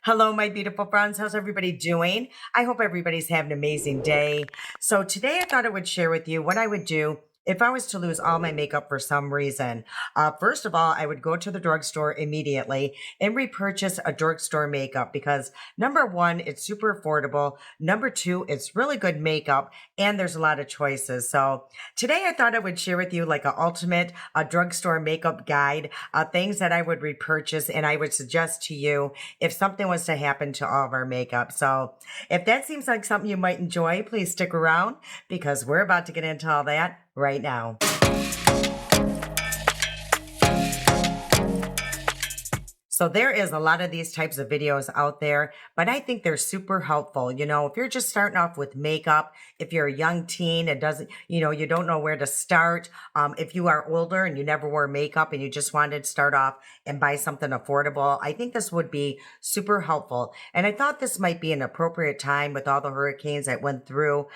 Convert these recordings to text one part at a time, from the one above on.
Hello, my beautiful friends. How's everybody doing? I hope everybody's having an amazing day. So, today I thought I would share with you what I would do if I was to lose all my makeup for some reason. First of all, I would go to the drugstore immediately and repurchase a drugstore makeup because number one, it's super affordable. Number two, it's really good makeup and there's a lot of choices. So, today I thought I would share with you like an ultimate drugstore makeup guide, things that I would repurchase and I would suggest to you if something was to happen to all of our makeup. So if that seems like something you might enjoy, please stick around because we're about to get into all that right now. So there is a lot of these types of videos out there, but I think they're super helpful. If you're just starting off with makeup, if you're a young teen, it doesn't, you don't know where to start. If you are older and you never wore makeup and you just wanted to start off and buy something affordable, I think this would be super helpful. And I thought this might be an appropriate time with all the hurricanes that went through.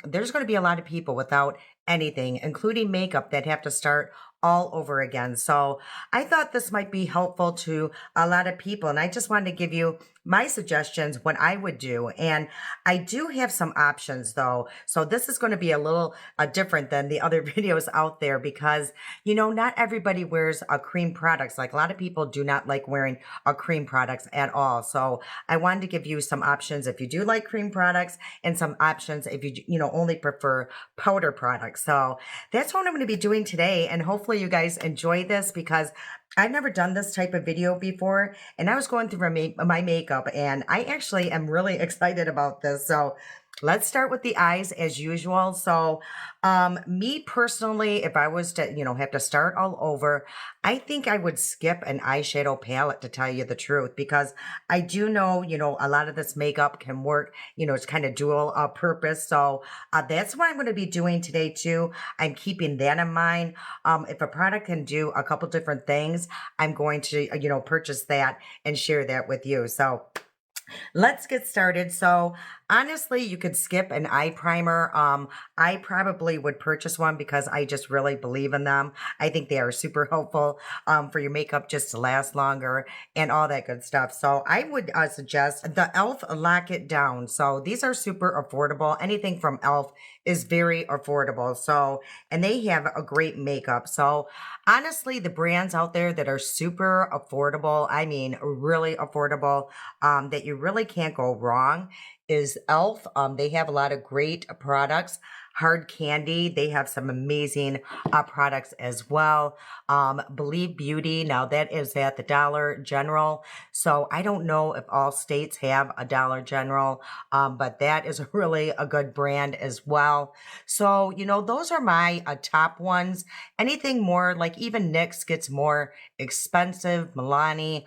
There's going to be a lot of people without anything, including makeup, that have to start all over again. So I thought this might be helpful to a lot of people. And I just wanted to give you my suggestions, what I would do. And I do have some options though. So this is going to be a little different than the other videos out there because, not everybody wears cream products. Like a lot of people do not like wearing cream products at all. So I wanted to give you some options if you do like cream products and some options if you only prefer powder products. So that's what I'm going to be doing today. And hopefully you guys enjoy this because I've never done this type of video before, and I was going through my makeup, and I actually am really excited about this. So let's start with the eyes as usual. So, me personally, if I was to, have to start all over, I think I would skip an eyeshadow palette to tell you the truth, because I do know, a lot of this makeup can work, it's kind of dual purpose. So, that's what I'm going to be doing today too. I'm keeping that in mind. If a product can do a couple different things, I'm going to, purchase that and share that with you. So, let's get started. So honestly, you could skip an eye primer. I probably would purchase one because I just really believe in them. I think they are super helpful for your makeup just to last longer and all that good stuff. So I would suggest the e.l.f. Lock It Down. So these are super affordable. Anything from e.l.f. is very affordable. So, and they have a great makeup. So honestly, the brands out there that are super affordable, I mean, really affordable, that you really can't go wrong is e.l.f. They have a lot of great products. Hard Candy, they have some amazing products as well. Believe Beauty, now that is at the Dollar General. So I don't know if all states have a Dollar General, but that is really a good brand as well. So, those are my top ones. Anything more, like even NYX gets more expensive, Milani.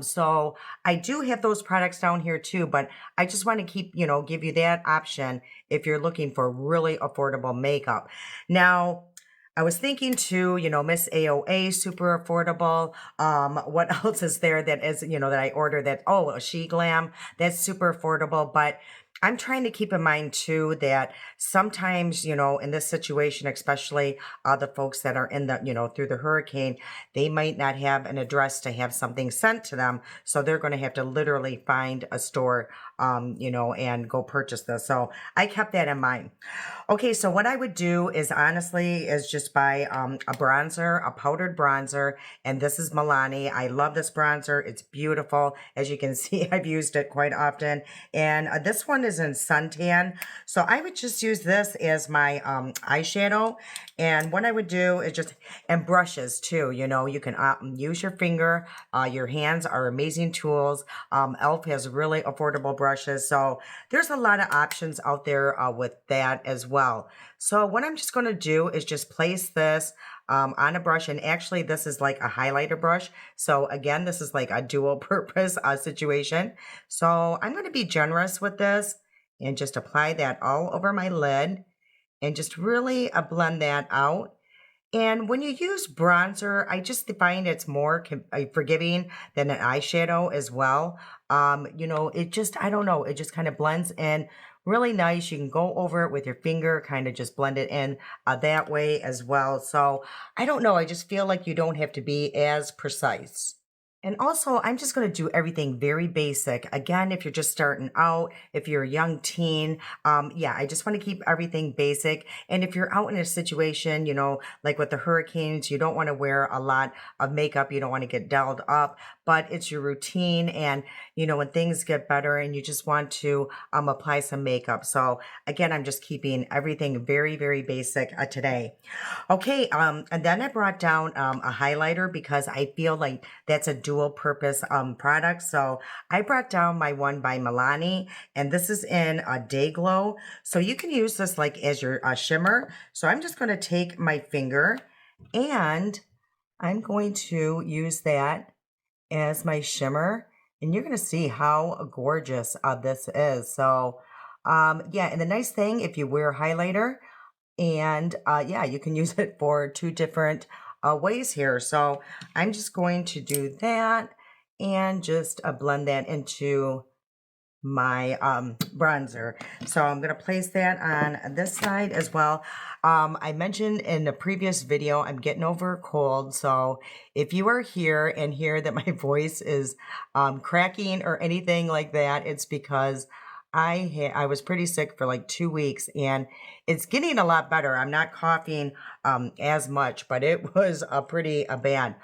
So I do have those products down here too, but I just want to give you that option if you're looking for really affordable makeup. Now, I was thinking too, Miss AOA, super affordable. What else is there that is, that I order that, oh, She Glam, that's super affordable. But I'm trying to keep in mind too that sometimes, in this situation, especially the folks that are in the, through the hurricane, they might not have an address to have something sent to them. So they're going to have to literally find a store, and go purchase this. So I kept that in mind. Okay, so what I would do is honestly is just buy a bronzer, a powdered bronzer, and this is Milani. I love this bronzer. It's beautiful. As you can see, I've used it quite often. And this one is in suntan. So I would just use this as my eyeshadow. And what I would do is and brushes too, you can use your finger. Your hands are amazing tools. e.l.f. has really affordable brushes. So there's a lot of options out there with that as well. So what I'm just going to do is just place this on a brush. And actually, this is like a highlighter brush. So again, this is like a dual purpose situation. So I'm going to be generous with this and just apply that all over my lid and just really blend that out. And when you use bronzer, I just find it's more forgiving than an eyeshadow as well. I don't know, it just kind of blends in really nice. You can go over it with your finger, kind of just blend it in that way as well. So I don't know, I just feel like you don't have to be as precise. And also, I'm just going to do everything very basic. Again, if you're just starting out, if you're a young teen, yeah, I just want to keep everything basic. And if you're out in a situation, like with the hurricanes, you don't want to wear a lot of makeup. You don't want to get dolled up, but it's your routine. And, when things get better and you just want to apply some makeup. So again, I'm just keeping everything very, very basic today. Okay, and then I brought down a highlighter because I feel like that's a dual purpose product. So I brought down my one by Milani, and this is in a Day Glow. So you can use this like as your shimmer. So I'm just going to take my finger and I'm going to use that as my shimmer. And you're going to see how gorgeous this is. So yeah, and the nice thing, if you wear highlighter, and yeah, you can use it for two different ways here. So I'm just going to do that and just blend that into my bronzer. So I'm going to place that on this side as well. I mentioned in the previous video, I'm getting over a cold. So if you are here and hear that my voice is cracking or anything like that, it's because I was pretty sick for like 2 weeks and it's getting a lot better. I'm not coughing as much, but it was pretty bad.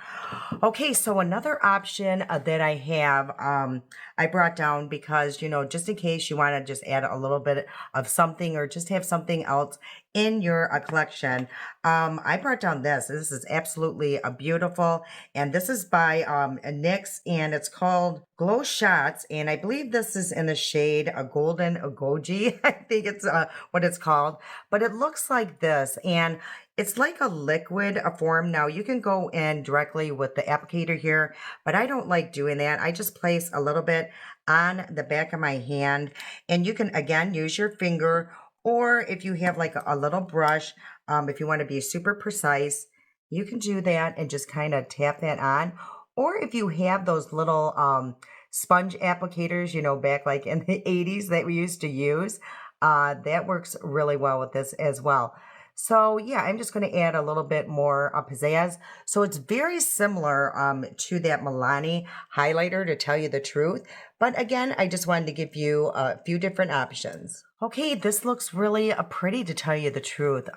Okay, so another option that I have, I brought down because, just in case you want to just add a little bit of something or just have something else in your collection, I brought down this. This is absolutely beautiful, and this is by NYX, and it's called Glow Shots, and I believe this is in the shade Golden Goji. I think it's what it's called, but it looks like this, and it's like a liquid form. Now you can go in directly with the applicator here, but I don't like doing that. I just place a little bit on the back of my hand, and you can again use your finger, or if you have like a little brush, if you want to be super precise, you can do that and just kind of tap that on. Or if you have those little sponge applicators, back like in the 80s that we used to use, that works really well with this as well. So yeah, I'm just going to add a little bit more pizzazz. So it's very similar to that Milani highlighter, to tell you the truth. But again, I just wanted to give you a few different options. Okay, this looks really pretty, to tell you the truth.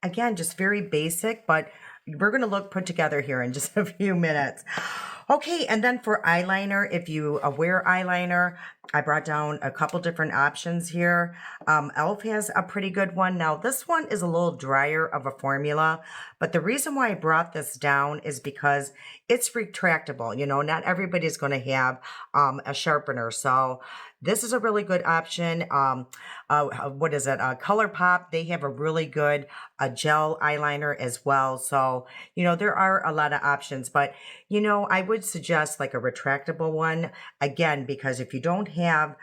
Again, just very basic, but we're going to look put together here in just a few minutes. Okay, and then for eyeliner, if you wear eyeliner, I brought down a couple different options here. e.l.f. has a pretty good one. Now, this one is a little drier of a formula, but the reason why I brought this down is because it's retractable. Not everybody's going to have a sharpener, so this is a really good option. What is it? ColourPop, they have a really good gel eyeliner as well. So, there are a lot of options, but, I would suggest like a retractable one, again, because if you don't have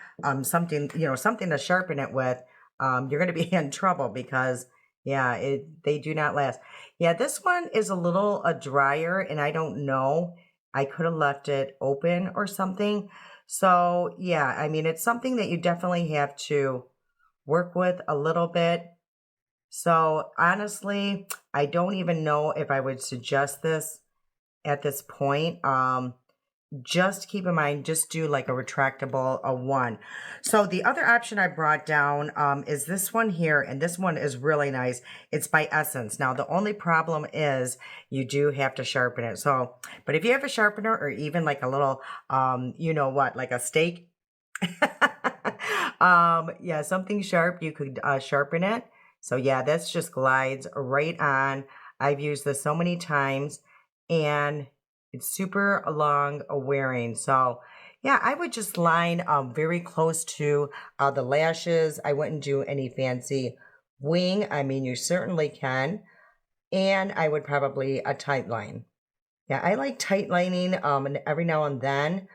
something, something to sharpen it with, you're going to be in trouble because, yeah, they do not last. Yeah, this one is a little drier, and I don't know. I could have left it open or something. So, yeah, I mean, it's something that you definitely have to work with a little bit. So, honestly, I don't even know if I would suggest this at this point. Just keep in mind, just do like a retractable one. So the other option I brought down is this one here, and this one is really nice. It's by Essence. Now, the only problem is you do have to sharpen it. So, but if you have a sharpener or even like a little, like a steak, yeah, something sharp, you could sharpen it. So yeah, this just glides right on. I've used this so many times, and it's super long wearing. So yeah, I would just line very close to the lashes. I wouldn't do any fancy wing. I mean, you certainly can. And I would probably a tight line. Yeah, I like tight lining and every now and then,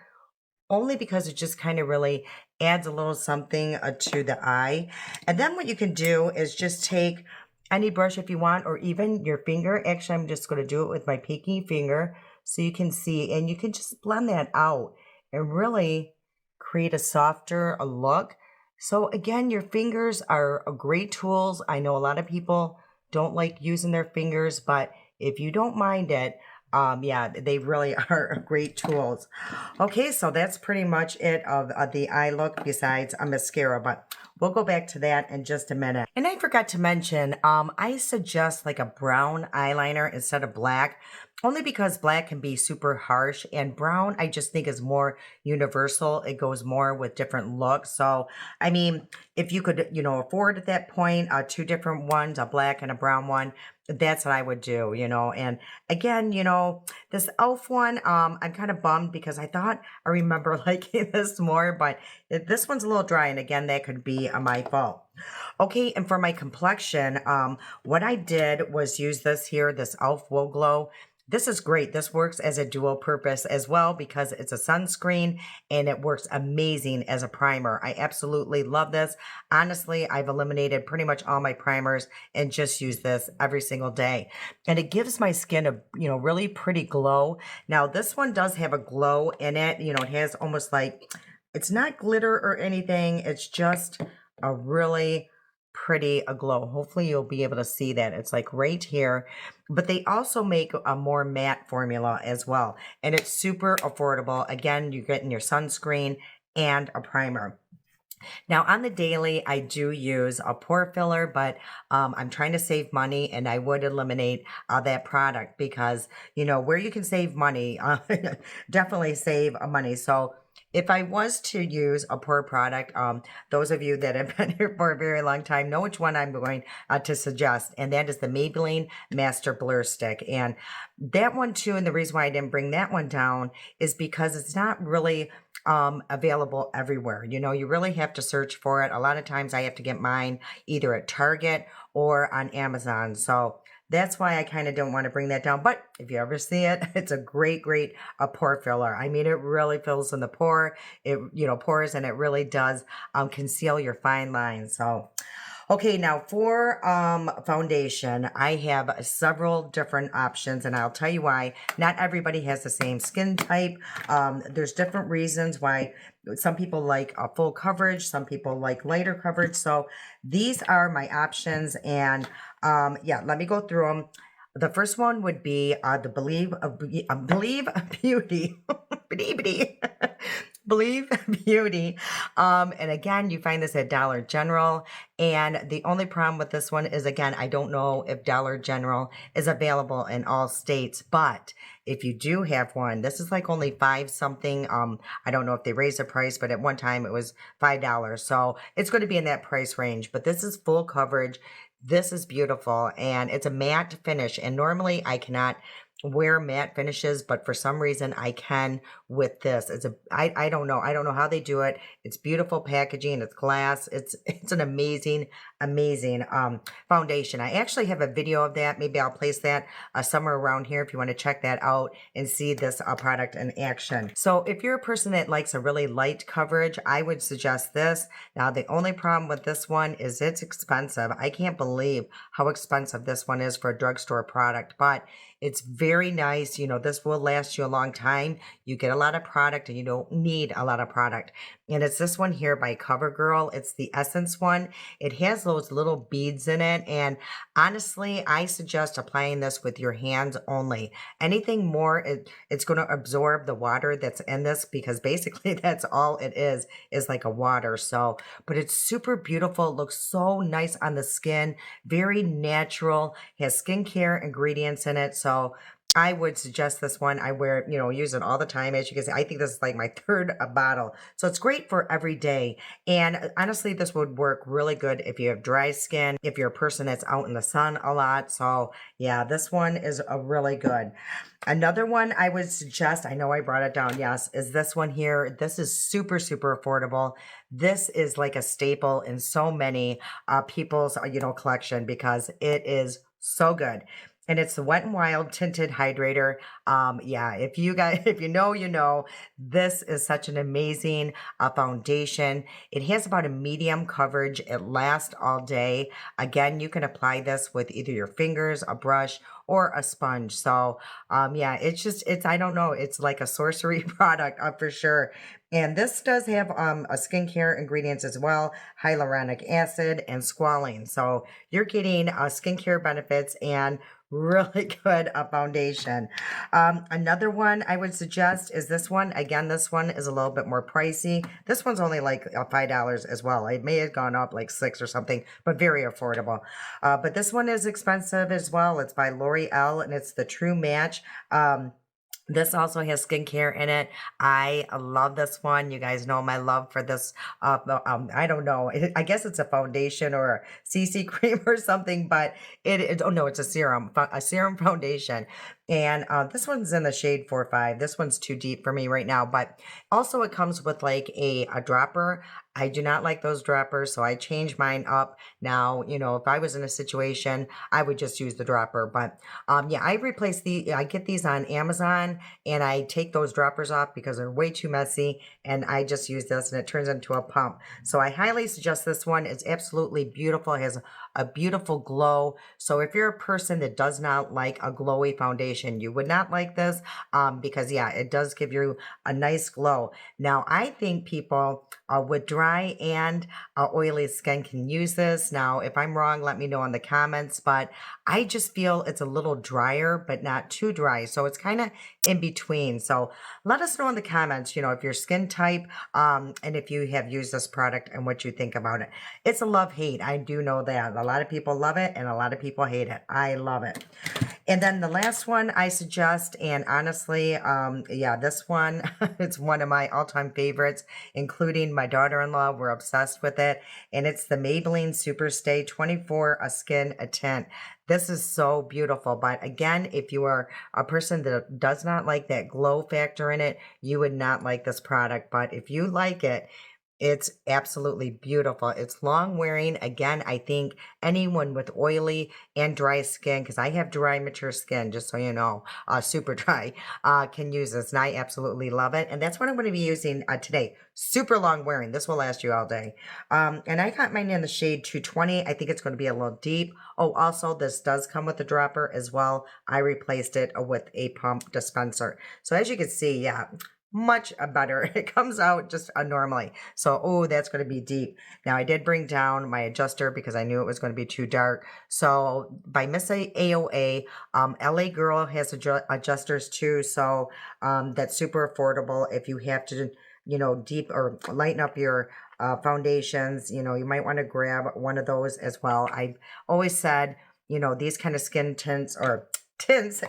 only because it just kind of really adds a little something to the eye. And then what you can do is just take any brush if you want, or even your finger. Actually, I'm just going to do it with my pinky finger so you can see, and you can just blend that out and really create a softer look. So again, your fingers are great tools. I know a lot of people don't like using their fingers, but if you don't mind it, Yeah, they really are great tools. Okay, so that's pretty much it of the eye look besides a mascara, but we'll go back to that in just a minute. And I forgot to mention, I suggest like a brown eyeliner instead of black, only because black can be super harsh and brown I just think is more universal. It goes more with different looks. So, I mean, if you could, afford at that point, two different ones, a black and a brown one, that's what I would do, and again, this elf one, I'm kind of bummed because I thought I remember liking this more, but this one's a little dry, and again, that could be my fault. Okay, and for my complexion, what I did was use this here, this elf Woe Glow. This is great. This works as a dual purpose as well because it's a sunscreen and it works amazing as a primer. I absolutely love this. Honestly, I've eliminated pretty much all my primers and just use this every single day. And it gives my skin a, really pretty glow. Now, this one does have a glow in it. It has almost like, it's not glitter or anything. It's just a really pretty a glow. Hopefully you'll be able to see that. It's like right here, but they also make a more matte formula as well. And it's super affordable. Again, you're getting your sunscreen and a primer. Now on the daily, I do use a pore filler, but I'm trying to save money and I would eliminate that product because, where you can save money, definitely save money. So if I was to use a pore product, those of you that have been here for a very long time know which one I'm going to suggest, and that is the Maybelline Master Blur Stick. And that one too, and the reason why I didn't bring that one down is because it's not really available everywhere. You really have to search for it. A lot of times I have to get mine either at Target or on Amazon. So that's why I kind of don't want to bring that down. But if you ever see it, it's a great, great pore filler. I mean, it really fills in the pore. It, pores, and it really does conceal your fine lines. So, okay, now for foundation, I have several different options, and I'll tell you why. Not everybody has the same skin type. There's different reasons why. Some people like a full coverage, some people like lighter coverage. So these are my options, and yeah, let me go through them. The first one would be the Believe Beauty. Believe Beauty. And again, you find this at Dollar General. And the only problem with this one is, again, I don't know if Dollar General is available in all states, but if you do have one, this is like only $5 something. I don't know if they raised the price, but at one time it was $5. So it's going to be in that price range, but this is full coverage. This is beautiful, and it's a matte finish. And normally I cannot wear matte finishes, but for some reason I can with this. I don't know. I don't know how they do it. It's beautiful packaging. It's glass. It's an amazing foundation. I actually have a video of that. Maybe I'll place that somewhere around here if you want to check that out and see this product in action. So if you're a person that likes a really light coverage, I would suggest this. Now, the only problem with this one is it's expensive. I can't believe how expensive this one is for a drugstore product, but it's very nice. This will last you a long time. You get a lot of product and you don't need a lot of product. And it's this one here by CoverGirl. It's the Essence one. It has those little beads in it. And honestly, I suggest applying this with your hands only. Anything more, it's going to absorb the water that's in this because basically that's all it is like a water. So, but it's super beautiful. It looks so nice on the skin. Very natural. Has skincare ingredients in it. So I would suggest this one. I wear it, use it all the time. As you can see, I think this is like my third bottle. So it's great for every day. And honestly, this would work really good if you have dry skin, if you're a person that's out in the sun a lot. So yeah, this one is a really good. Another one I would suggest, I know I brought it down, yes, is this one here. This is super, super affordable. This is like a staple in so many people's, collection because it is so good. And it's the Wet n Wild Tinted Hydrator. Yeah, if you know, this is such an amazing foundation. It has about a medium coverage. It lasts all day. Again, you can apply this with either your fingers, a brush, or a sponge. So, yeah, I don't know. It's like a sorcery product for sure. And this does have a skincare ingredients as well, hyaluronic acid and squalene. So you're getting skincare benefits and really good foundation. Another one I would suggest is this one. Again, this one is a little bit more pricey. This one's only like $5 as well. It may have gone up like 6 or something, but very affordable. But this one is expensive as well. It's by L'Oreal and it's the True Match. This also has skincare in it. I love this one. You guys know my love for this. I don't know. I guess it's a foundation or a CC cream or something, but oh no, it's a serum foundation. And this one's in the shade 45. This one's too deep for me right now, but also it comes with like a dropper. I do not like those droppers, so I changed mine up. Now, if I was in a situation, I would just use the dropper. But yeah, I get these on Amazon and I take those droppers off because they're way too messy. And I just use this and it turns into a pump. So I highly suggest this one. It's absolutely beautiful. It has a beautiful glow. So if you're a person that does not like a glowy foundation, you would not like this because yeah, it does give you a nice glow. Now, I think people with dry and oily skin can use this. Now, if I'm wrong, let me know in the comments, but I just feel it's a little drier, but not too dry. So it's kind of in between. So let us know in the comments, if your skin type, and if you have used this product and what you think about it. It's a love-hate. I do know that. A lot of people love it and a lot of people hate it. I love it. And then the last one I suggest, and honestly, yeah, this one, it's one of my all-time favorites, including my daughter-in-law. We're obsessed with it. And it's the Maybelline Superstay 24 A Skin A Tint. This is so beautiful. But again, if you are a person that does not like that glow factor in it, you would not like this product. But if you like it, it's absolutely beautiful. It's long wearing. Again, I think anyone with oily and dry skin, because I have dry, mature skin, just so you know, super dry, can use this. And I absolutely love it. And that's what I'm going to be using today. Super long wearing. This will last you all day. And I got mine in the shade 220. I think it's going to be a little deep. Oh, also, this does come with a dropper as well. I replaced it with a pump dispenser. So as you can see, yeah, much better. It comes out just normally. So, oh, that's going to be deep. Now, I did bring down my adjuster because I knew it was going to be too dark. So, by Miss AOA, LA Girl has adjusters too. So, that's super affordable if you have to, deep or lighten up your foundations. You might want to grab one of those as well. I've always said, these kind of skin tints or tints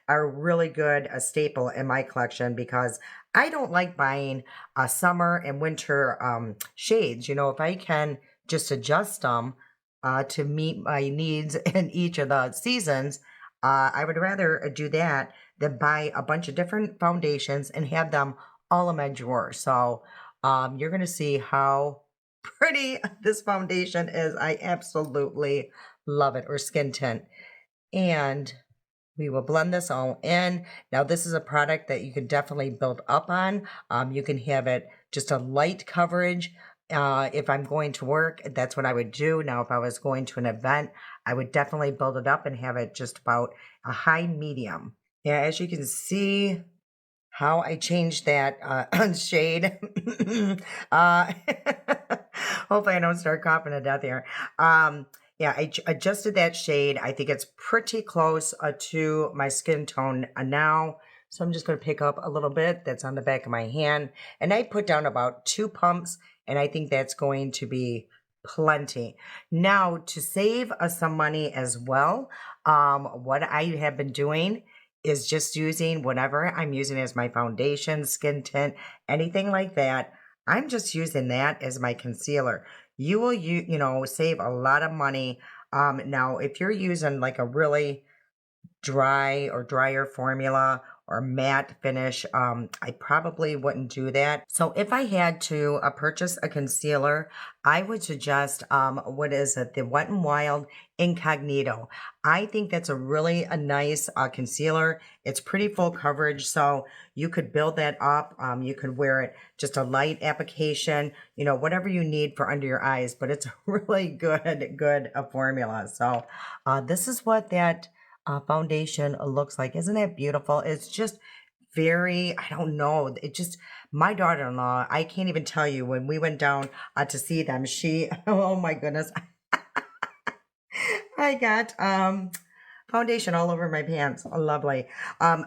are really good, a staple in my collection because I don't like buying summer and winter shades. If I can just adjust them to meet my needs in each of the seasons, I would rather do that than buy a bunch of different foundations and have them all in my drawer. So you're going to see how pretty this foundation is. I absolutely love it, or skin tint. And we will blend this all in. Now, this is a product that you can definitely build up on. You can have it just a light coverage. If I'm going to work, that's what I would do. Now, if I was going to an event, I would definitely build it up and have it just about a high medium. Yeah, as you can see, how I changed that shade. uh, hopefully I don't start coughing to death here. Yeah, I adjusted that shade. I think it's pretty close to my skin tone now. So I'm just going to pick up a little bit that's on the back of my hand. And I put down about 2 pumps, and I think that's going to be plenty. Now, to save us some money as well, what I have been doing is just using whatever I'm using as my foundation, skin tint, anything like that. I'm just using that as my concealer. You will, save a lot of money. Now, if you're using like a really dry or drier formula or matte finish, I probably wouldn't do that. So if I had to purchase a concealer, I would suggest, what is it? The Wet n Wild Incognito. I think that's a nice concealer. It's pretty full coverage, so you could build that up. You could wear it just a light application, whatever you need for under your eyes, but it's a really good formula. So this is what that foundation looks like. Isn't it beautiful? It's just very, I don't know. My daughter-in-law, I can't even tell you, when we went down to see them, oh my goodness. I got, Foundation all over my pants. Oh, lovely.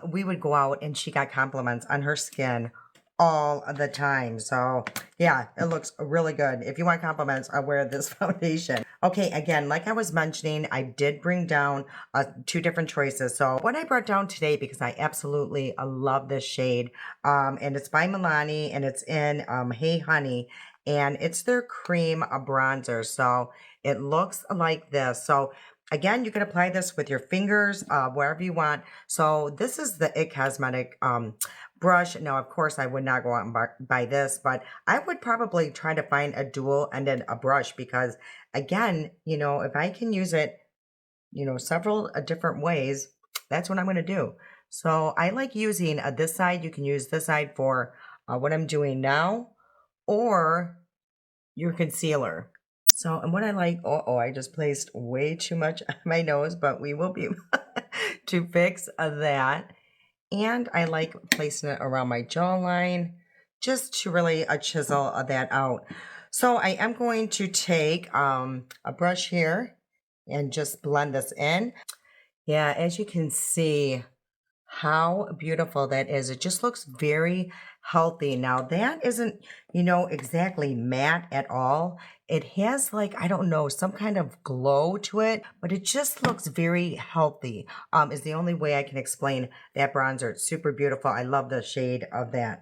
We would go out and she got compliments on her skin all the time. So yeah, it looks really good. If you want compliments, I wear this foundation. Okay, again, like I was mentioning, I did bring down two different choices. So what I brought down today, because I absolutely love this shade, and it's by Milani, and it's in Hey Honey, and it's their cream bronzer. So it looks like this. So again, you can apply this with your fingers, wherever you want. So this is the It Cosmetic brush. Now, of course, I would not go out and buy this, but I would probably try to find a dual-ended brush because, again, you know, if I can use it, you know, several different ways, that's what I'm going to do. So I like using this side. You can use this side for what I'm doing now or your concealer. So, and what I like, I just placed way too much on my nose, but we will be to fix that. And I like placing it around my jawline just to really chisel that out. So I am going to take a brush here and just blend this in. Yeah, as you can see, how beautiful that is. It just looks very healthy. Now that isn't, you know, exactly matte at all. It has like, I don't know, some kind of glow to it, but it just looks very healthy, is the only way I can explain that bronzer. It's super beautiful. I love the shade of that.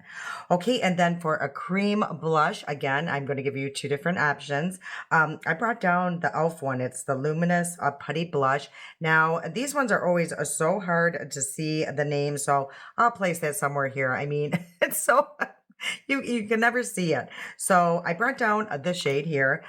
Okay, and then for a cream blush, again, I'm going to give you two different options. I brought down the e.l.f. one. It's the Luminous Putty Blush. Now, these ones are always so hard to see the name, so I'll place that somewhere here. I mean, it's so you can never see it. So I brought down the shade here,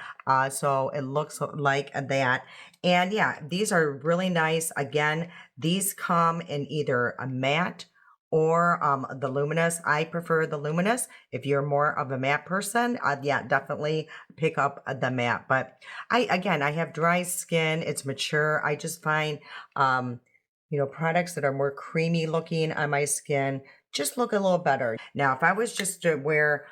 so it looks like that. And yeah, these are really nice. Again, these come in either a matte or the luminous. I prefer the luminous. If you're more of a matte person, yeah, definitely pick up the matte. But I have dry skin. It's mature. I just find, you know, products that are more creamy looking on my skin just look a little better. Now, if I was just to wear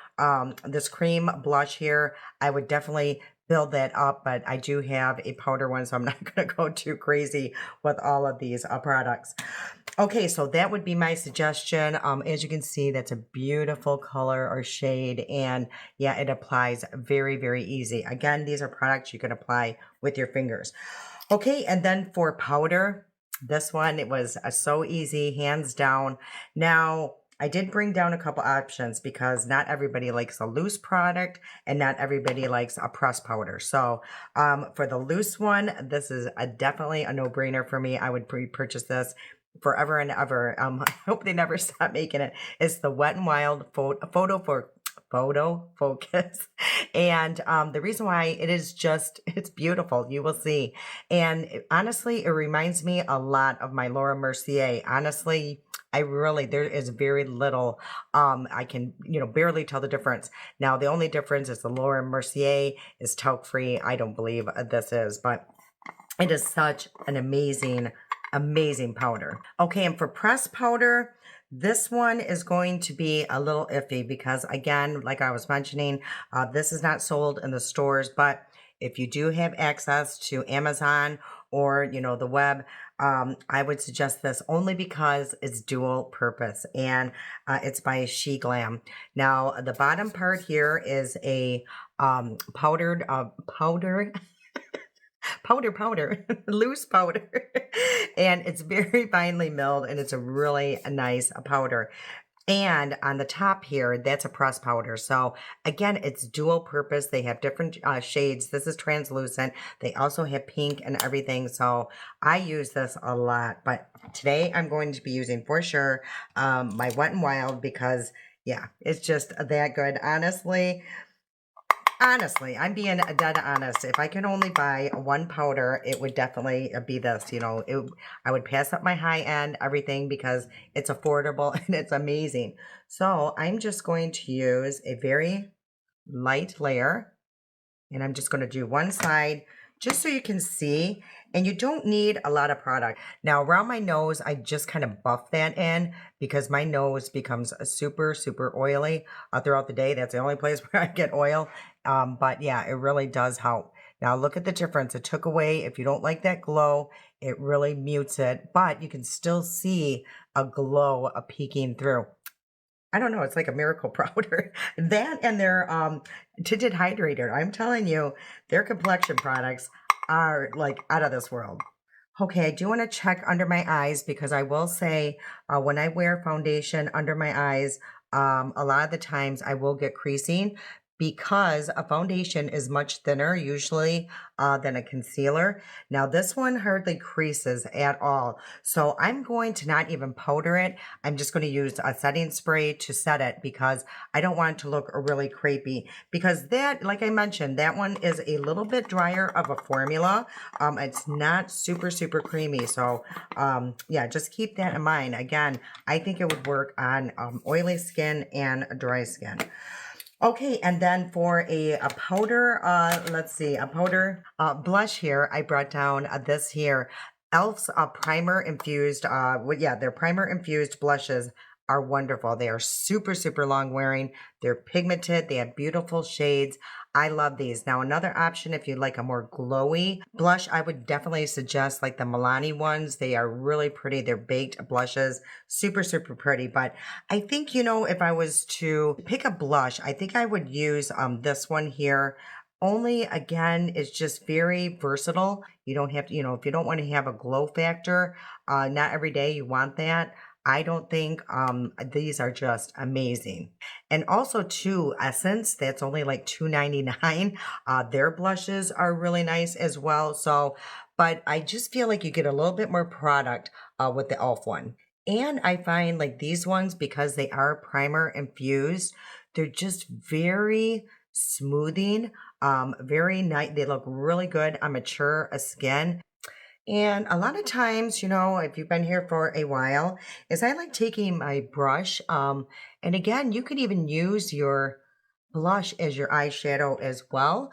this cream blush here, I would definitely build that up, but I do have a powder one, so I'm not going to go too crazy with all of these products. Okay, so that would be my suggestion. As you can see, that's a beautiful color or shade, and yeah, it applies very, very easy. Again, these are products you can apply with your fingers. Okay, and then for powder, this one, it was so easy, hands down. Now, I did bring down a couple options because not everybody likes a loose product and not everybody likes a pressed powder. So for the loose one, this is definitely a no-brainer for me. I would purchase this forever and ever. I hope they never stop making it. It's the Wet n Wild Photo Focus. And the reason why it's beautiful, you will see. And honestly, it reminds me a lot of my Laura Mercier. Honestly, there is very little, I can, you know, barely tell the difference. Now, the only difference is the Laura Mercier is talc free. I don't believe this is, but it is such an amazing powder. Okay, and for pressed powder, this one is going to be a little iffy because, again, like I was mentioning, this is not sold in the stores, but if you do have access to Amazon or, you know, the web, I would suggest this only because it's dual purpose, and it's by She Glam. Now, the bottom part here is a powder, loose powder, and it's very finely milled, and it's a really nice powder. And on the top here, that's a pressed powder. So again, it's dual purpose. They have different shades. This is translucent. They also have pink and everything. So I use this a lot. But today I'm going to be using for sure my Wet n Wild because, yeah, it's just that good. Honestly, I'm being dead honest. If I can only buy one powder, it would definitely be this. You know, I would pass up my high end, everything, because it's affordable and it's amazing. So I'm just going to use a very light layer, and I'm just going to do one side just so you can see, and you don't need a lot of product. Now around my nose, I just kind of buff that in because my nose becomes super, super oily throughout the day. That's the only place where I get oil. But yeah, it really does help. Now look at the difference. It took away, if you don't like that glow, it really mutes it, but you can still see a glow peeking through. I don't know, it's like a miracle powder. That and their tinted hydrator. I'm telling you, their complexion products are like out of this world. Okay, I do want to check under my eyes because I will say when I wear foundation under my eyes, a lot of the times I will get creasing because a foundation is much thinner usually than a concealer. Now this one hardly creases at all. So I'm going to not even powder it. I'm just going to use a setting spray to set it because I don't want it to look really crepey. Because that, like I mentioned, that one is a little bit drier of a formula. It's not super, super creamy. So yeah, just keep that in mind. Again, I think it would work on oily skin and dry skin. Okay, and then for a powder, let's see, a powder blush here, I brought down this here, e.l.f.'s primer infused, yeah, their primer infused blushes are wonderful. They are super, super long wearing. They're pigmented. They have beautiful shades. I love these. Now, another option, if you'd like a more glowy blush, I would definitely suggest like the Milani ones. They are really pretty. They're baked blushes. Super, super pretty. But I think, you know, if I was to pick a blush, I think I would use this one here. Only, again, it's just very versatile. You don't have to, you know, if you don't want to have a glow factor, not every day you want that. I don't think these are just amazing. And also too, Essence, that's only like $2.99. Their blushes are really nice as well. So, but I just feel like you get a little bit more product with the e.l.f. one. And I find like these ones, because they are primer infused, they're just very smoothing, very nice. They look really good on mature skin. And a lot of times, you know, if you've been here for a while, is I like taking my brush. And again, you could even use your blush as your eyeshadow as well.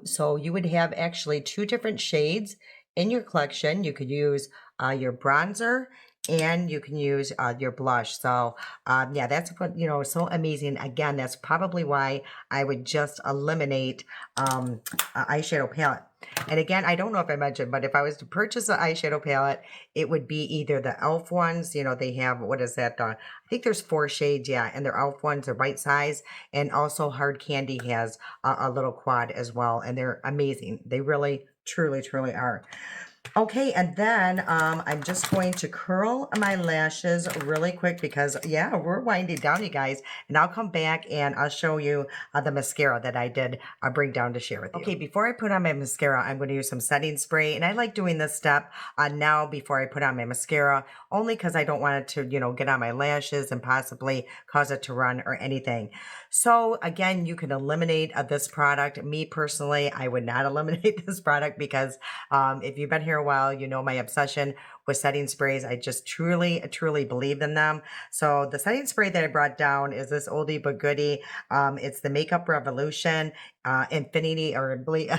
So you would have actually two different shades in your collection. You could use your bronzer and you can use your blush. So yeah, that's what, you know, so amazing. Again, that's probably why I would just eliminate eyeshadow palette. And again, I don't know if I mentioned, but if I was to purchase an eyeshadow palette, it would be either the e.l.f. ones, you know, they have, what is that? I think there's 4 shades, yeah, and their e.l.f. ones are right size. And also Hard Candy has a little quad as well, and they're amazing. They really, truly, truly are. Okay, and then I'm just going to curl my lashes really quick because, yeah, we're winding down, you guys. And I'll come back and I'll show you the mascara that I did bring down to share with you. Okay, before I put on my mascara, I'm going to use some setting spray. And I like doing this step now before I put on my mascara, only because I don't want it to, you know, get on my lashes and possibly cause it to run or anything. So again, you can eliminate this product. Me personally, I would not eliminate this product because if you've been here a while, you know my obsession with setting sprays. I just truly, truly believe in them. So the setting spray that I brought down is this oldie but goodie. It's the Makeup Revolution Infinity or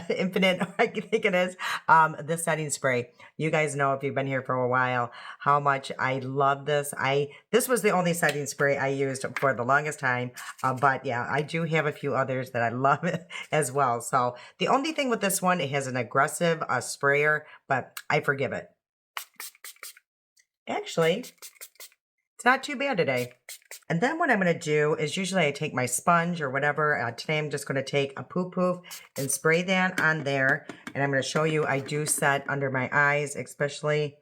Infinite, I think it is, this setting spray. You guys know if you've been here for a while how much I love this. This was the only setting spray I used for the longest time, but yeah, I do have a few others that I love as well. So the only thing with this one, it has an aggressive sprayer, but I forgive it. Actually, it's not too bad today. And then what I'm going to do is usually I take my sponge or whatever. Today I'm just going to take a poof poof and spray that on there. And I'm going to show you I do set under my eyes, especially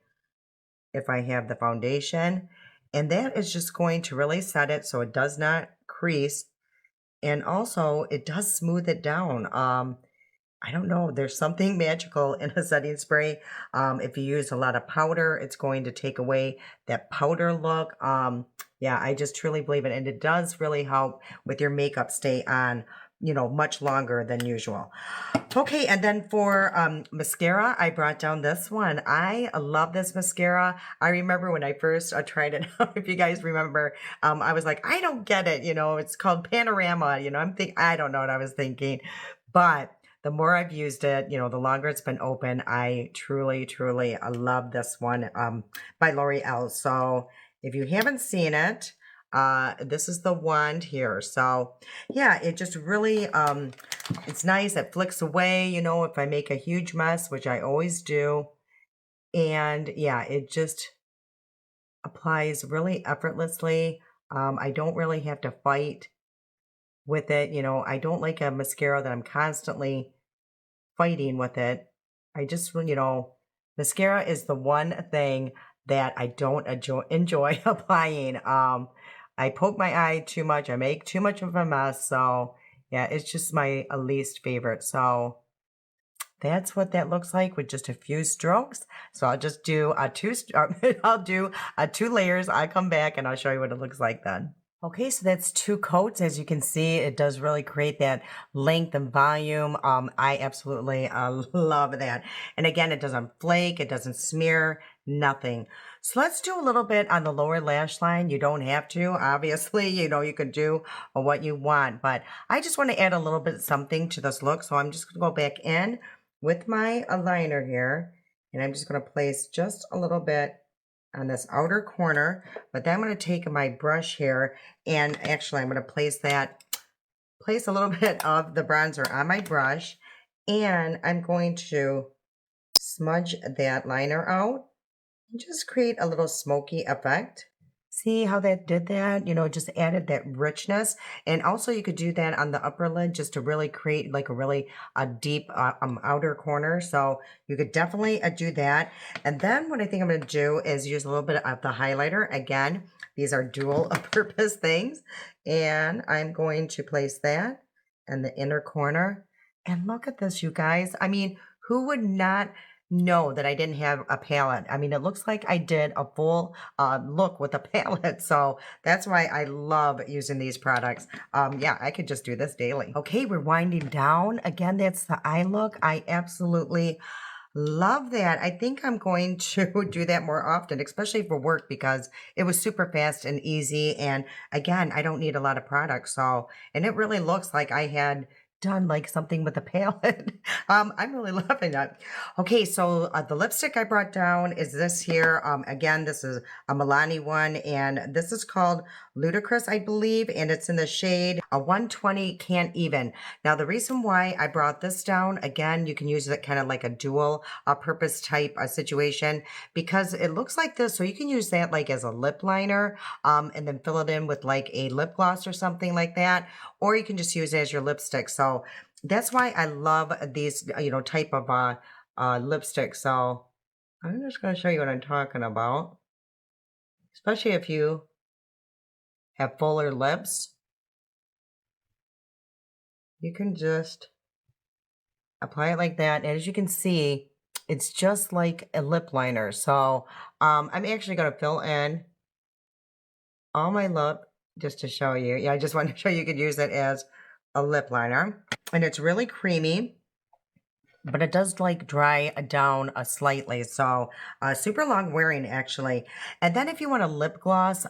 if I have the foundation. And that is just going to really set it so it does not crease. And also it does smooth it down. I don't know. There's something magical in a setting spray. If you use a lot of powder, it's going to take away that powder look. Yeah, I just truly believe it. And it does really help with your makeup stay on, you know, much longer than usual. Okay, and then for mascara, I brought down this one. I love this mascara. I remember when I first tried it out, if you guys remember, I was like, I don't get it. You know, it's called Panorama. You know, I don't know what I was thinking. But the more I've used it, you know, the longer it's been open, I truly, truly love this one by L'Oreal. So if you haven't seen it, this is the wand here. So yeah, it just really It's nice. It flicks away, you know, if I make a huge mess, which I always do. And yeah, it just applies really effortlessly. I don't really have to fight with it. You know, I don't like a mascara that I'm constantly fighting with it. I just, you know, mascara is the one thing that I don't enjoy applying. I poke my eye too much. I make too much of a mess. So yeah, it's just my least favorite. So that's what that looks like with just a few strokes. So I'll just do a I'll do a 2 layers. I come back and I'll show you what it looks like then. Okay, so that's 2 coats. As you can see, it does really create that length and volume. I absolutely love that. And again, it doesn't flake, it doesn't smear, nothing. So let's do a little bit on the lower lash line. You don't have to, obviously, you know, you can do what you want, but I just want to add a little bit something to this look. So I'm just going to go back in with my aligner here, and I'm just going to place just a little bit on this outer corner, but then I'm going to take my brush here, and actually I'm going to place a little bit of the bronzer on my brush, and I'm going to smudge that liner out and just create a little smoky effect. See how that did that? You know, just added that richness. And also you could do that on the upper lid just to really create like a really deep outer corner. So you could definitely do that. And then what I think I'm going to do is use a little bit of the highlighter. Again, these are dual purpose things. And I'm going to place that in the inner corner. And look at this, you guys. I mean, who would not know that I didn't have a palette? I mean, it looks like I did a full look with a palette. So that's why I love using these products. Yeah, I could just do this daily. Okay, we're winding down. Again, that's the eye look. I absolutely love that. I think I'm going to do that more often, especially for work, because it was super fast and easy. And again, I don't need a lot of products. So, and it really looks like I had done like something with a palette. I'm really loving it. Okay, so the lipstick I brought down is this here. Again, this is a Milani one, and this is called Ludicrous, I believe, and it's in the shade a 120 Can't Even. Now, the reason why I brought this down, again, you can use it kind of like a dual purpose type situation, because it looks like this, so you can use that like as a lip liner, and then fill it in with like a lip gloss or something like that, or you can just use it as your lipstick. So that's why I love these, you know, type of lipstick. So I'm just going to show you what I'm talking about, especially if you have fuller lips. You can just apply it like that. And as you can see, it's just like a lip liner. So I'm actually going to fill in all my lip just to show you. Yeah, I just want to show you could use it as a lip liner. And it's really creamy, but it does like dry down slightly. So super long wearing actually. And then if you want a lip gloss,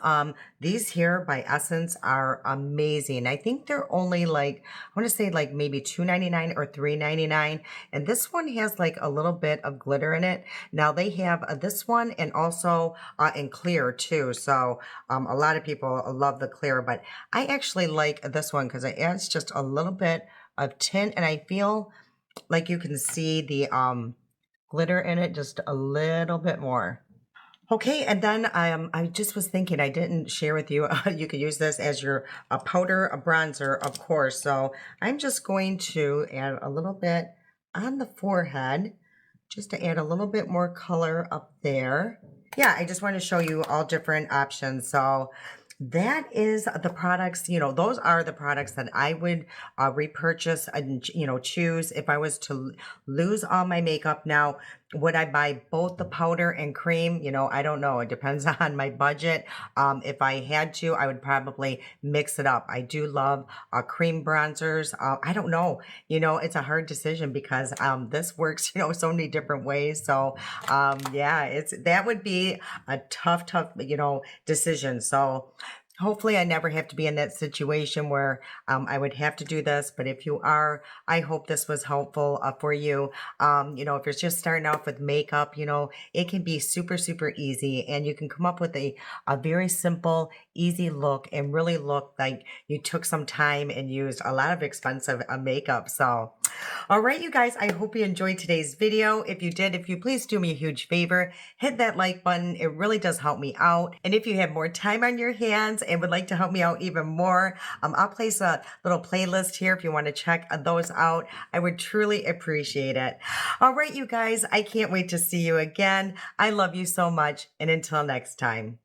these here by Essence are amazing. I think they're only like, I want to say like maybe $2.99 or $3.99. And this one has like a little bit of glitter in it. Now they have this one and also in clear too. So a lot of people love the clear, but I actually like this one because it adds just a little bit of tint, and I feel like you can see the glitter in it just a little bit more. Okay, and then I just was thinking, I didn't share with you, you could use this as your powder, a bronzer, of course. So I'm just going to add a little bit on the forehead, just to add a little bit more color up there. Yeah, I just want to show you all different options. So that is the products, you know, those are the products that I would repurchase and, you know, choose if I was to lose all my makeup. Now, would I buy both the powder and cream? You know, I don't know. It depends on my budget. If I had to, I would probably mix it up. I do love cream bronzers. I don't know. You know, it's a hard decision because this works, you know, so many different ways. So, yeah, that would be a tough, you know, decision. So, Hopefully, I never have to be in that situation where I would have to do this. But if you are, I hope this was helpful for you. If you're just starting off with makeup, it can be super, super easy. And you can come up with a very simple, easy look and really look like you took some time and used a lot of expensive makeup. So, all right, you guys, I hope you enjoyed today's video. If you did, if you please do me a huge favor, hit that like button. It really does help me out. And if you have more time on your hands and would like to help me out even more, I'll place a little playlist here if you want to check those out. I would truly appreciate it. All right, you guys, I can't wait to see you again. I love you so much. And until next time.